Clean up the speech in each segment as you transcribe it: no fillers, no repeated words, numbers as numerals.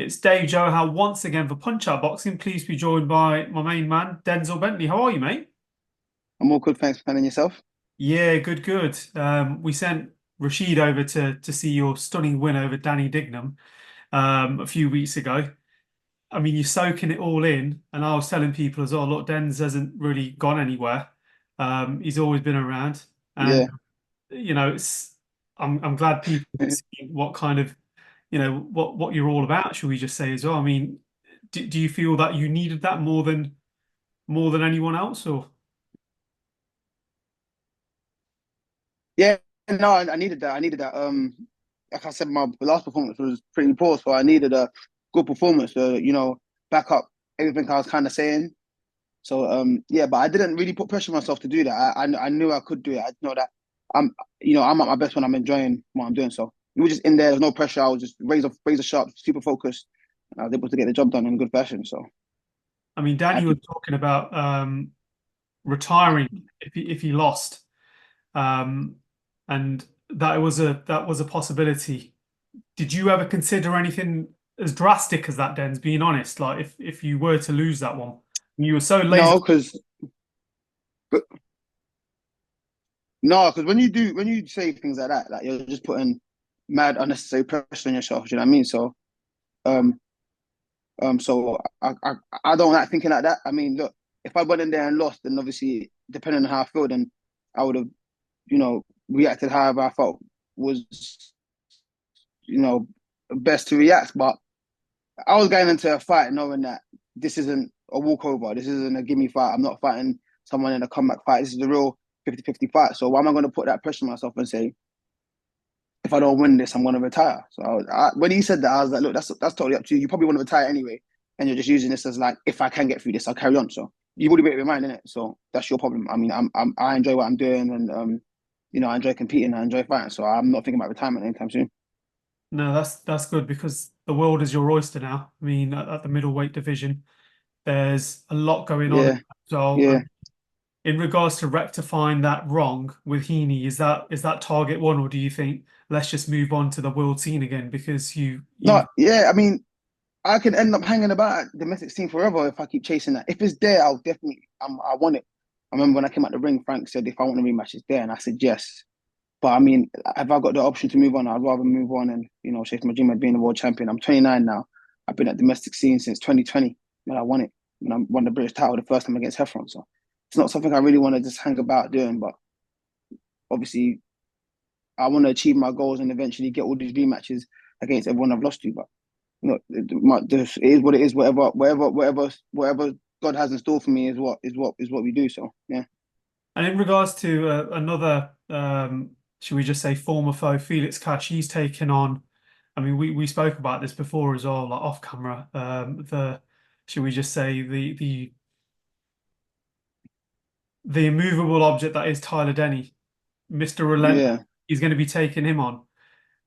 It's Dave Johan once again for Punch Out Boxing. Please be joined by my main man, Denzel Bentley. How are you, mate? I'm all good, thanks, man. And yourself? Yeah, good, good. We sent Rashid over to see your stunning win over Danny Dignum a few weeks ago. I mean, you're soaking it all in, and I was telling people as well, look, Denz hasn't really gone anywhere. He's always been around, and Yeah. it's I'm glad people can see what kind of what you're all about, shall we just say as well. I mean, do you feel that you needed that more than anyone else, or Yeah, no, I needed that. I needed that. Like I said, my last performance was pretty poor, so I needed a good performance to, back up everything I was kind of saying. So, yeah, but I didn't really put pressure on myself to do that. I knew I could do it. I know that I'm at my best when I'm enjoying what I'm doing. So we were just in there. There's no pressure. I was just razor sharp, super focused, and I was able to get the job done in good fashion. So I mean, Danny was happy. talking about retiring if he lost, um, and that was a possibility. Did you ever consider anything as drastic as that, Denz? Being honest, like if you were to lose that one, you were so laser. No, because No, because when you say things like that, like you're just putting mad unnecessary pressure on yourself. Do you know what I mean? Um, so I don't like thinking like that. I mean, look, if I went in there and lost, then obviously, depending on how I feel, then I would have, reacted however I felt was, you know, best to react. But I was going into a fight knowing that this isn't a walkover. This isn't a gimme fight. I'm not fighting someone in a comeback fight. This is a real 50-50 fight. So why am I going to put that pressure on myself and say, if I don't win this, I'm going to retire? So when he said that, I was like, look, that's totally up to you. You probably want to retire anyway. And you're just using this as like, if I can get through this, I'll carry on. So you've already made up your mind, innit? So that's your problem. I mean, I enjoy what I'm doing, and I enjoy competing, I enjoy fighting. So I'm not thinking about retirement anytime soon. No, that's good because the world is your oyster now. I mean, at the middleweight division, there's a lot going on. Yeah, So, yeah. in regards to rectifying that wrong with Heaney, is that target one, or do you think let's just move on to the world scene again because you No, yeah. I mean, I can end up hanging about at domestic scene forever if I keep chasing that. If it's there, I'll definitely. I want it. I remember when I came out the ring, Frank said if I want a rematch, it's there, and I said yes. But I mean, if I got the option to move on, I'd rather move on and chase my dream of being a world champion. I'm 29 now. I've been at domestic scene since 2020 when I won it. When I won the British title the first time against Heffron. So it's not something I really want to just hang about doing. But obviously, I want to achieve my goals and eventually get all these rematches against everyone I've lost to. But it is what it is. Whatever God has in store for me is what we do. So yeah, and in regards to another, should we just say former foe, Felix Catch, he's taken on. I mean, we spoke about this before as well, like off camera. Should we just say the immovable object that is Tyler Denny, Mr. Relentless. yeah. He's going to be taking him on.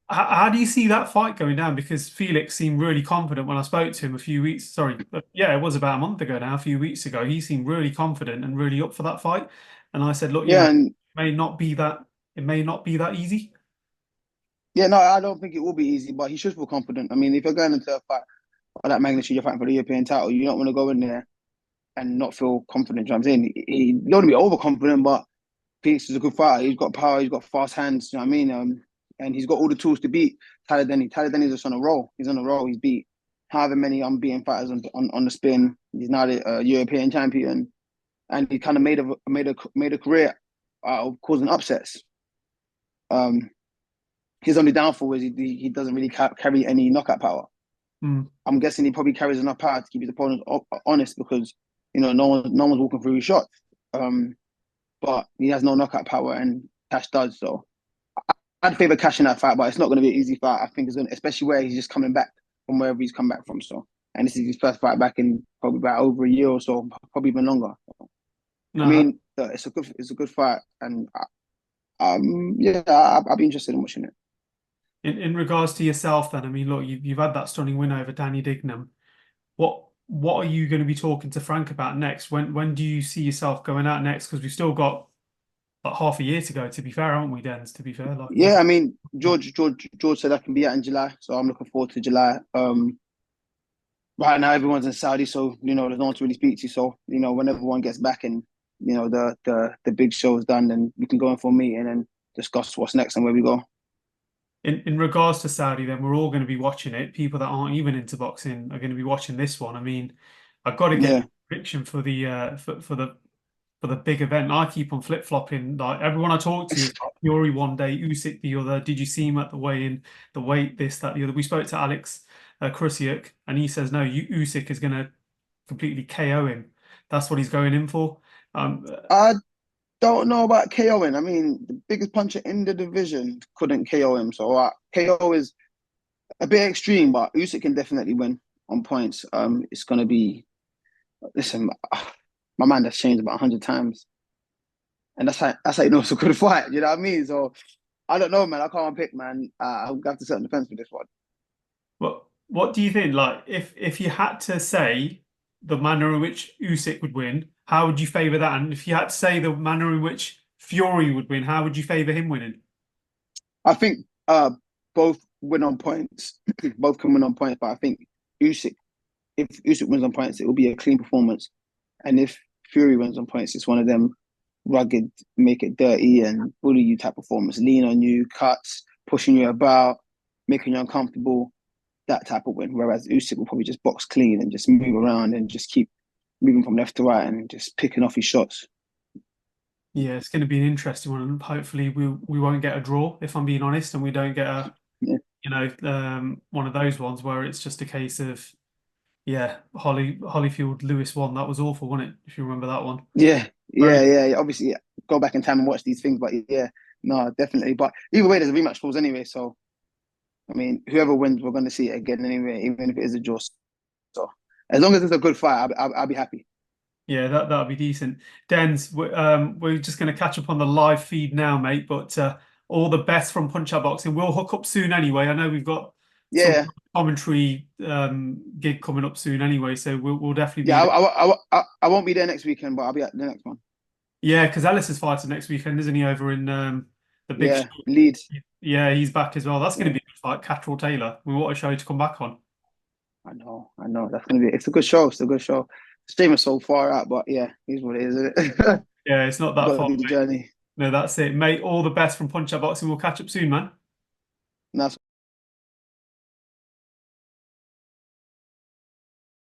How do you see that fight going down? Because Felix seemed really confident when I spoke to him a few weeks. Sorry, yeah, it was about a month ago now, a few weeks ago. He seemed really confident and really up for that fight. And I said, look, Yeah, and may not be that it may not be that easy. yeah, no, I don't think it will be easy, but he should feel confident. I mean, if you're going into a fight of that magnitude, you're fighting for the European title, you don't want to go in there and not feel confident. You know what I'm saying? He don't want to be overconfident, but Felix is a good fighter. He's got power, he's got fast hands, you know what I mean? And he's got all the tools to beat Tyler Denny. Tyler Denny's just on a roll. He's on a roll. He's beat however many unbeaten fighters on the spin. He's now the European champion, and he kind of made a career out of causing upsets. Um, his only downfall is he doesn't really carry any knockout power. Hmm. I'm guessing he probably carries enough power to keep his opponents honest because no one's walking through his shots. Um, but he has no knockout power, and Cash does. So I'd favour Cash in that fight, but it's not going to be an easy fight. I think it's going, to, especially where he's just coming back from wherever he's come back from. So, and this is his first fight back in probably about over a year or so, probably even longer. I No, mean, it's a good fight, and yeah, I'd be interested in watching it. in regards to yourself, then, I mean, look, you've had that stunning win over Danny Dignum. What are you going to be talking to Frank about next? When do you see yourself going out next? Because we've still got like half a year to go. To be fair, haven't we, Dens? To be fair, Yeah, I mean, George said I can be out in July, so I'm looking forward to July. right now everyone's in Saudi, so there's no one to really speak to. So when everyone gets back and the big show's done, then we can go in for a meeting and discuss what's next and where we go. In regards to Saudi, then we're all going to be watching it. People that aren't even into boxing are going to be watching this one. I mean, I've got to get Yeah. your prediction for the for the big event. I keep on flip-flopping. Like everyone I talk to is like Fury one day, Usyk the other. Did you see him at the weigh-in? The weight, this, that, the other. We spoke to Alex Kruszyk, and he says no, Usyk is going to completely KO him. That's what he's going in for. Uh, I don't know about KOing. I mean, the biggest puncher in the division couldn't KO him. So KO is a bit extreme, but Usyk can definitely win on points. It's gonna be listen, my mind has changed about 100 times, and that's how you know it's a good fight. You know what I mean? So I don't know, man. I can't pick, man. I'll have to sit on the fence for this one. what do you think? Like, if you had to say the manner in which Usyk would win, how would you favour that? And if you had to say the manner in which Fury would win, how would you favour him winning? I think both win on points. Both can win on points, but I think Usyk, if Usyk wins on points, it will be a clean performance. And if Fury wins on points, it's one of them rugged, make it dirty and bully you type performance, lean on you, cuts, pushing you about, making you uncomfortable, that type of win. Whereas Usyk will probably just box clean and just move around and just keep moving from left to right and just picking off his shots. Yeah, it's going to be an interesting one, and hopefully we won't get a draw, if I'm being honest, and we don't get a Yeah, one of those ones where it's just a case of yeah, Holyfield Lewis won. That was awful, wasn't it? If you remember that one. yeah, Very yeah. Obviously, yeah, go back in time and watch these things, but yeah, no, definitely. But either way, there's a rematch clause anyway. So I mean, whoever wins, we're going to see it again anyway, even if it is a draw. So as long as it's a good fight, I'll be happy. Yeah, that'll be decent. Dens, we're just going to catch up on the live feed now, mate. But all the best from Punch Out Boxing. We'll hook up soon anyway. I know we've got some Yeah, commentary gig coming up soon anyway, so we'll definitely be yeah. there. I won't be there next weekend, but I'll be at the next one. Yeah, because Ellis is fighting next weekend, isn't he? Over in the big show. Yeah, Leeds. Yeah, he's back as well. That's going to Yeah, be a good fight. Catterall Taylor. We want a show to come back on. I know. That's gonna be. It's a good show. It's a good show. Stream is so far out, but yeah, here's what it is, isn't it? Yeah, it's not that Got to far, do the mate. journey. No, that's it, mate. All the best from Punch Out Boxing. We'll catch up soon, man. And that's